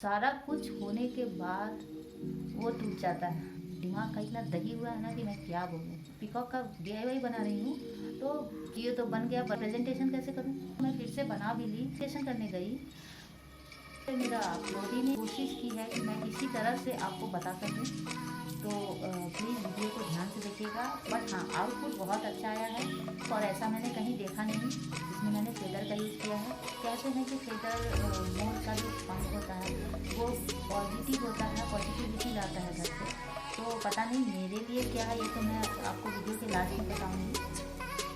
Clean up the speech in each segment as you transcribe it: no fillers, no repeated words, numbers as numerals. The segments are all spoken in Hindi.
सारा कुछ होने के बाद वो टूट जाता है। दिमाग का इतना दही हुआ है ना कि मैं क्या बोलूँ। पीकॉक का DIY बना रही हूँ, तो ये तो बन गया, प्रेजेंटेशन कैसे करूँ। मैं फिर से बना भी ली, प्रेजेंटेशन करने गई, मेरा अपलोड ही नहीं। कोशिश की है कि मैं किसी तरह से आपको बता सकूँ, तो प्लीज़ वीडियो को ध्यान से देखिएगा। बट हाँ, आउटपुट बहुत अच्छा आया है और ऐसा मैंने कहीं देखा नहीं। इसमें मैंने फेदर का यूज़ किया है। कहते हैं कि फेदर मोर का जो पंख होता है वो पॉजिटिव होता है, पॉजिटिविटी लाता है घर पे। तो पता नहीं मेरे लिए क्या है, ये तो मैं आपको वीडियो के लास्ट में बताऊँगी।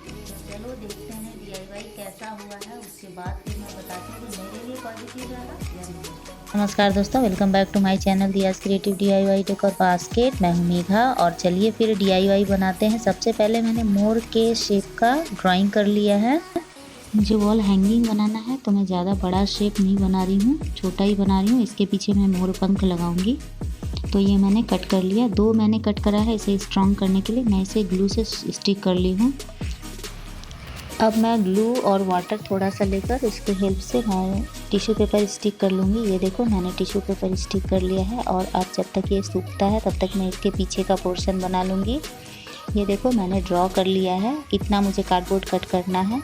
तो चलो देखते हैं DIY कैसा हुआ है, उसके बाद फिर मैं बताती हूँ कि मेरे लिए पॉजिटिव रहा या नहीं। नमस्कार दोस्तों, welcome back to my channel Diya's creative DIY decor basket. मैं हूं मेघा और चलिए फिर DIY बनाते हैं। सबसे पहले मैंने मोर के शेप का ड्राइंग कर लिया है। मुझे वॉल हैंगिंग बनाना है, तो मैं ज़्यादा बड़ा शेप नहीं बना रही हूँ, छोटा ही बना रही हूँ। इसके पीछे मैं मोर पंख लगाऊंगी। तो ये मैंने कट कर लिया, 2 मैंने कट करा है इसे स्ट्रॉन्ग करने के लिए। मैं इसे ग्लू से स्टिक कर ली हूँ। अब मैं ग्लू और वाटर थोड़ा सा लेकर इसके हेल्प से मैं टिश्यू पेपर स्टिक कर लूँगी। ये देखो मैंने टिश्यू पेपर स्टिक कर लिया है और अब जब तक ये सूखता है तब तक मैं इसके पीछे का पोर्शन बना लूँगी। ये देखो मैंने ड्रॉ कर लिया है, इतना मुझे कार्डबोर्ड कट करना है।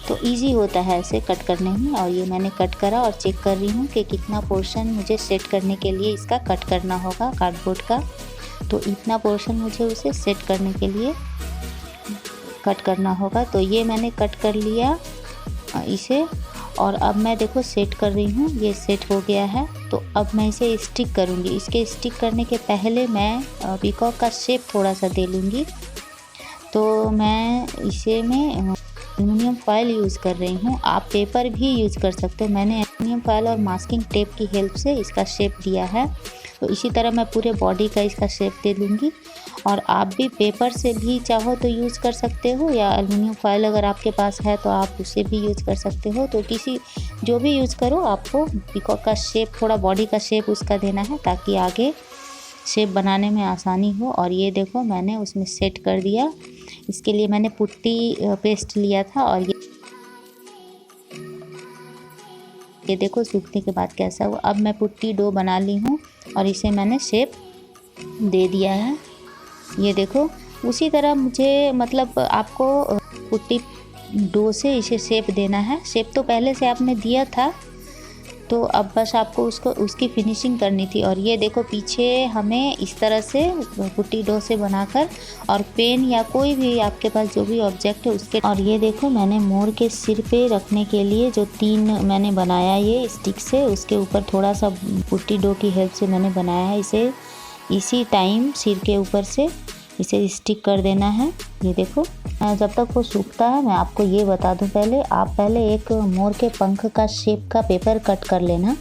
तो इजी होता है ऐसे कट करने में। और ये मैंने कट करा और चेक कर रही हूँ कि कितना पोर्शन मुझे सेट करने के लिए इसका कट करना होगा कार्डबोर्ड का। तो इतना पोर्शन मुझे उसे सेट करने के लिए कट करना होगा। तो ये मैंने कट कर लिया इसे, और अब मैं देखो सेट कर रही हूँ। ये सेट हो गया है। तो अब मैं इसे स्टिक करूँगी। इसके स्टिक करने के पहले मैं पीकॉक का शेप थोड़ा सा दे लूँगी। तो मैं इसे में एल्युमिनियम फॉयल यूज़ कर रही हूँ। आप पेपर भी यूज़ कर सकते हो। मैंने एल्युमिनियम फॉयल और मास्किंग टेप की हेल्प से इसका शेप दिया है। तो इसी तरह मैं पूरे बॉडी का इसका शेप दे दूँगी। और आप भी पेपर से भी चाहो तो यूज़ कर सकते हो, या एल्युमिनियम फॉयल अगर आपके पास है तो आप उसे भी यूज़ कर सकते हो। तो किसी जो भी यूज़ करो, आपको पीकॉक का शेप, थोड़ा बॉडी का शेप उसका देना है ताकि आगे शेप बनाने में आसानी हो। और ये देखो मैंने उसमें सेट कर दिया। इसके लिए मैंने पुट्टी पेस्ट लिया था और ये देखो सूखने के बाद कैसा हुआ। अब मैं पुट्टी डो बना ली हूँ और इसे मैंने शेप दे दिया है। ये देखो उसी तरह मुझे मतलब आपको पुट्टी डो से इसे शेप देना है। शेप तो पहले से आपने दिया था, तो अब बस आपको उसकी फिनिशिंग करनी थी। और ये देखो पीछे हमें इस तरह से पुट्टी डो से बनाकर, और पेन या कोई भी आपके पास जो भी ऑब्जेक्ट है उसके। और ये देखो मैंने मोर के सिर पे रखने के लिए जो 3 मैंने बनाया ये स्टिक से, उसके ऊपर थोड़ा सा पुट्टी डो की हेल्प से मैंने बनाया है। इसे इसी टाइम सिर के ऊपर से इसे स्टिक कर देना है। ये देखो जब तक वो सूखता है, मैं आपको ये बता दूं, आप पहले एक मोर के पंख का शेप का पेपर कट कर लेना,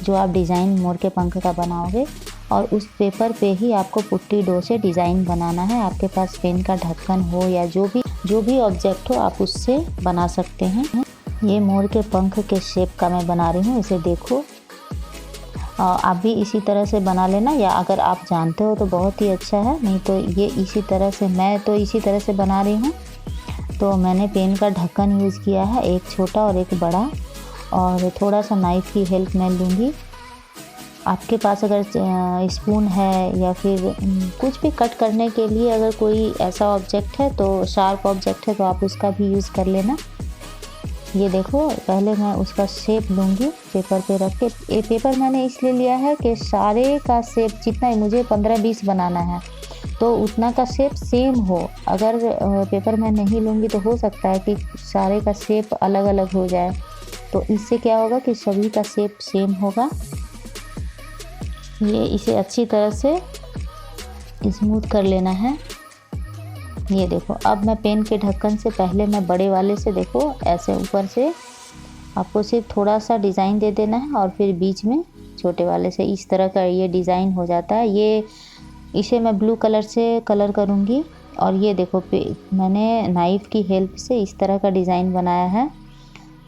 जो आप डिज़ाइन मोर के पंख का बनाओगे। और उस पेपर पे ही आपको पुट्टी डो से डिज़ाइन बनाना है। आपके पास पेन का ढक्कन हो या जो भी ऑब्जेक्ट हो, आप उससे बना सकते हैं। ये मोर के पंख के शेप का मैं बना रही हूँ, इसे देखो। आप भी इसी तरह से बना लेना, या अगर आप जानते हो तो बहुत ही अच्छा है, नहीं तो ये इसी तरह से, मैं तो इसी तरह से बना रही हूँ। तो मैंने पेन का ढक्कन यूज़ किया है, एक छोटा और एक बड़ा, और थोड़ा सा नाइफ़ की हेल्प मैं लूँगी। आपके पास अगर स्पून है या फिर कुछ भी कट करने के लिए अगर कोई ऐसा ऑब्जेक्ट है, तो शार्प ऑब्जेक्ट है, तो आप उसका भी यूज़ कर लेना। ये देखो पहले मैं उसका शेप लूँगी पेपर पे रख के। ये पेपर मैंने इसलिए लिया है कि सारे का शेप जितना ही मुझे 15-20 बनाना है, तो उतना का शेप सेम हो। अगर पेपर मैं नहीं लूँगी तो हो सकता है कि सारे का शेप अलग अलग हो जाए। तो इससे क्या होगा कि सभी का शेप सेम होगा। ये इसे अच्छी तरह से स्मूथ कर लेना है। ये देखो अब मैं पेन के ढक्कन से पहले मैं बड़े वाले से देखो ऐसे ऊपर से आपको सिर्फ थोड़ा सा डिज़ाइन दे देना है, और फिर बीच में छोटे वाले से इस तरह का ये डिज़ाइन हो जाता है। इसे मैं ब्लू कलर से कलर करूँगी। और ये देखो मैंने नाइफ़ की हेल्प से इस तरह का डिज़ाइन बनाया है,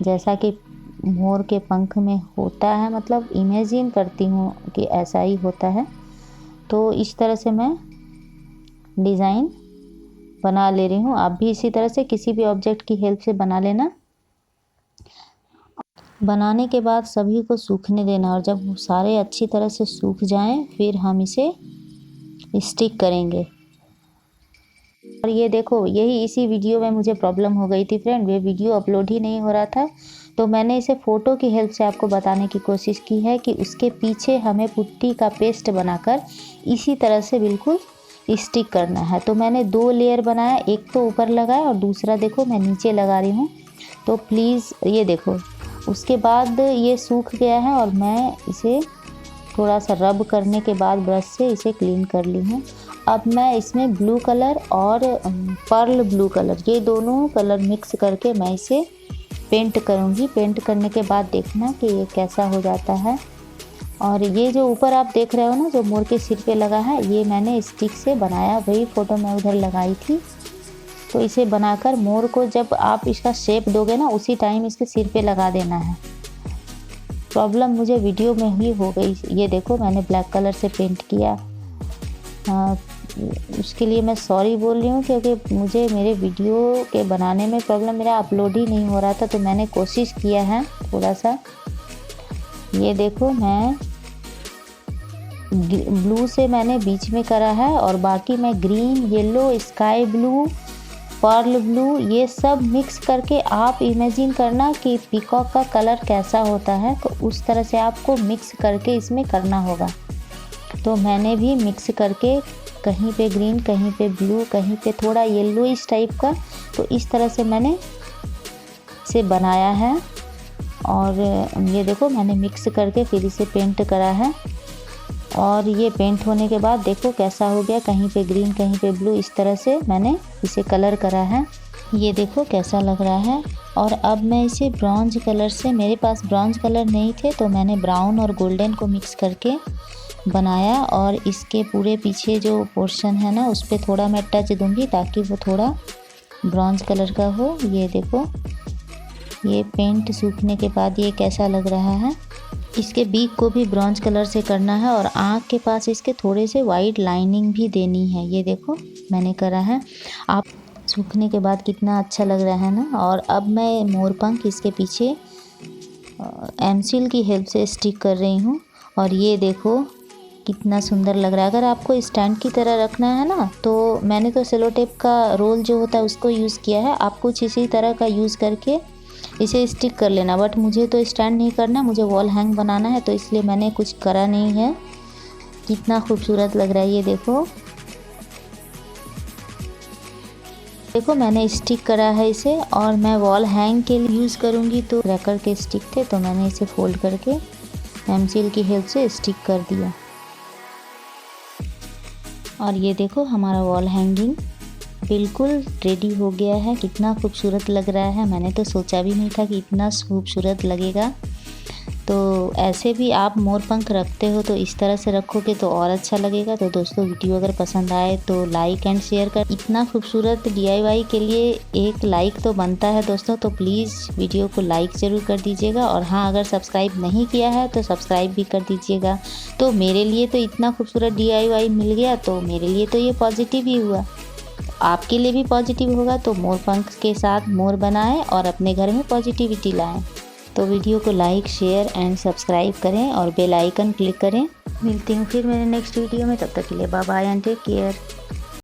जैसा कि मोर के पंख में होता है। मतलब इमेजिन करती हूँ कि ऐसा ही होता है। तो इस तरह से मैं डिज़ाइन बना ले रही हूँ। आप भी इसी तरह से किसी भी ऑब्जेक्ट की हेल्प से बना लेना। बनाने के बाद सभी को सूखने देना और जब सारे अच्छी तरह से सूख जाएं फिर हम इसे स्टिक करेंगे। और ये देखो, यही इसी वीडियो में मुझे प्रॉब्लम हो गई थी फ्रेंड, ये वीडियो अपलोड ही नहीं हो रहा था। तो मैंने इसे फ़ोटो की हेल्प से आपको बताने की कोशिश की है कि उसके पीछे हमें पुट्टी का पेस्ट बनाकर इसी तरह से बिल्कुल स्टिक करना है। तो मैंने 2 लेयर बनाया, एक तो ऊपर लगाया और दूसरा देखो मैं नीचे लगा रही हूँ। तो प्लीज़ ये देखो, उसके बाद ये सूख गया है और मैं इसे थोड़ा सा रब करने के बाद ब्रश से इसे क्लीन कर ली हूँ। अब मैं इसमें ब्लू कलर और पर्ल ब्लू कलर, ये दोनों कलर मिक्स करके मैं इसे पेंट करूँगी। पेंट करने के बाद देखना कि ये कैसा हो जाता है। और ये जो ऊपर आप देख रहे हो ना, जो मोर के सिर पे लगा है, ये मैंने स्टिक से बनाया, वही फ़ोटो मैं उधर लगाई थी। तो इसे बनाकर मोर को जब आप इसका शेप दोगे ना, उसी टाइम इसके सिर पे लगा देना है। प्रॉब्लम मुझे वीडियो में ही हो गई। ये देखो मैंने ब्लैक कलर से पेंट किया। उसके लिए मैं सॉरी बोल रही हूँ, क्योंकि मुझे मेरे वीडियो के बनाने में प्रॉब्लम, मेरा अपलोड ही नहीं हो रहा था। तो मैंने कोशिश किया है थोड़ा सा। ये देखो मैं ब्लू से मैंने बीच में करा है और बाकी मैं green, yellow, sky blue, pearl blue, ये सब मिक्स करके आप इमेजिन करना कि पीकॉक का कलर कैसा होता है। तो उस तरह से आपको मिक्स करके इसमें करना होगा। तो मैंने भी मिक्स करके कहीं पे ग्रीन, कहीं पे ब्लू, कहीं पे थोड़ा येलो इस टाइप का, तो इस तरह से मैंने इसे बनाया है। और ये देखो मैंने मिक्स करके फिर इसे पेंट करा है। और ये पेंट होने के बाद देखो कैसा हो गया, कहीं पे ग्रीन, कहीं पे ब्लू, इस तरह से मैंने इसे कलर करा है। ये देखो कैसा लग रहा है। और अब मैं इसे ब्रॉन्ज कलर से, मेरे पास ब्रॉन्ज कलर नहीं थे तो मैंने ब्राउन और गोल्डन को मिक्स करके बनाया। और इसके पूरे पीछे जो पोर्शन है ना, उस पर थोड़ा मैं टच दूंगी ताकि वो थोड़ा ब्रॉन्ज कलर का हो। ये देखो, ये पेंट सूखने के बाद ये कैसा लग रहा है। इसके बीक को भी ब्रॉन्ज कलर से करना है और आँख के पास इसके थोड़े से वाइट लाइनिंग भी देनी है। ये देखो मैंने करा है। आप सूखने के बाद कितना अच्छा लग रहा है ना। और अब मैं मोरपंख इसके पीछे एमसील की हेल्प से स्टिक कर रही हूँ। और ये देखो कितना सुंदर लग रहा है। अगर आपको स्टैंड की तरह रखना है ना, तो मैंने तो सेलो टेप का रोल जो होता है उसको यूज़ किया है। आप कुछ इसी तरह का यूज़ करके इसे स्टिक कर लेना। बट मुझे तो स्टैंड नहीं करना, मुझे वॉल हैंग बनाना है, तो इसलिए मैंने कुछ करा नहीं है। कितना खूबसूरत लग रहा है ये देखो। देखो मैंने स्टिक करा है इसे और मैं वॉल हैंग के लिए यूज़ करूँगी। तो क्रैकर के स्टिक थे तो मैंने इसे फोल्ड करके एमसील की हेल्प से स्टिक कर दिया। और ये देखो हमारा वॉल हैंगिंग बिल्कुल रेडी हो गया है। कितना खूबसूरत लग रहा है, मैंने तो सोचा भी नहीं था कि इतना खूबसूरत लगेगा। तो ऐसे भी आप मोरपंख रखते हो तो इस तरह से रखोगे तो और अच्छा लगेगा। तो दोस्तों वीडियो अगर पसंद आए तो लाइक एंड शेयर कर। इतना खूबसूरत DIY के लिए एक लाइक तो बनता है दोस्तों, तो प्लीज़ वीडियो को लाइक ज़रूर कर दीजिएगा। और हाँ, अगर सब्सक्राइब नहीं किया है तो सब्सक्राइब भी कर दीजिएगा। तो मेरे लिए तो इतना खूबसूरत DIY मिल गया, तो मेरे लिए तो ये पॉजिटिव ही हुआ, आपके लिए भी पॉजिटिव होगा। तो मोरपंख के साथ मोर बनाएं और अपने घर में पॉजिटिविटी लाएं। तो वीडियो को लाइक, शेयर एंड सब्सक्राइब करें और बेल आइकन क्लिक करें। मिलती हूँ फिर मेरे नेक्स्ट वीडियो में, तब तक के लिए bye bye and take care.